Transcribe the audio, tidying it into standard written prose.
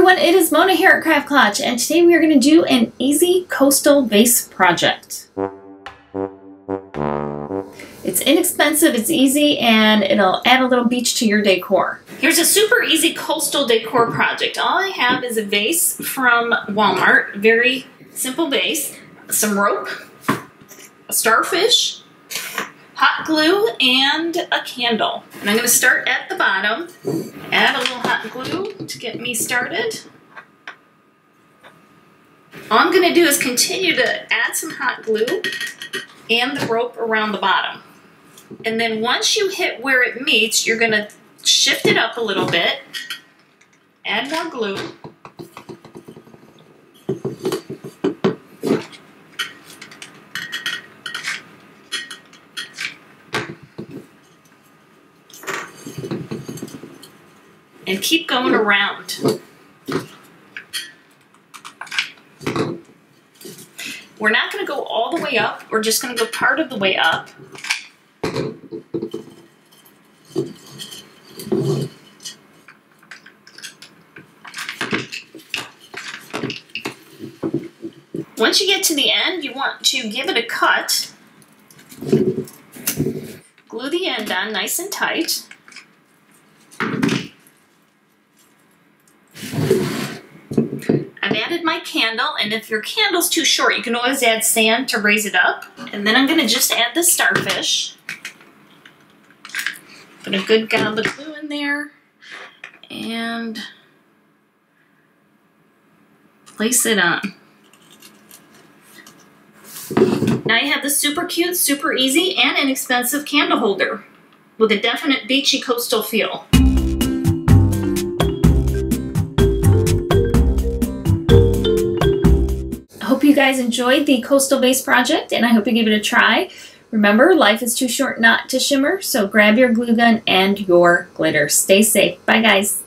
everyone, it is Mona here at Craft Klatch, and today we are going to do an easy coastal vase project. It's inexpensive, it's easy, and it'll add a little beach to your decor. Here's a super easy coastal decor project. All I have is a vase from Walmart, very simple vase, some rope, a starfish, hot glue, and a candle. And I'm going to start at the bottom, add a little hot glue to get me started. All I'm going to do is continue to add some hot glue and the rope around the bottom. And then once you hit where it meets, you're going to shift it up a little bit, add more glue, and keep going around. We're not going to go all the way up, we're just going to go part of the way up. Once you get to the end, you want to give it a cut. Glue the end on nice and tight. I've added my candle, and if your candle's too short, you can always add sand to raise it up. And then I'm going to just add the starfish. Put a good gob of glue in there and place it on. Now you have the super cute, super easy, and inexpensive candle holder with a definite beachy coastal feel. I hope you guys enjoyed the coastal vase project, and I hope you give it a try. Remember, life is too short not to shimmer, so grab your glue gun and your glitter. Stay safe. Bye, guys.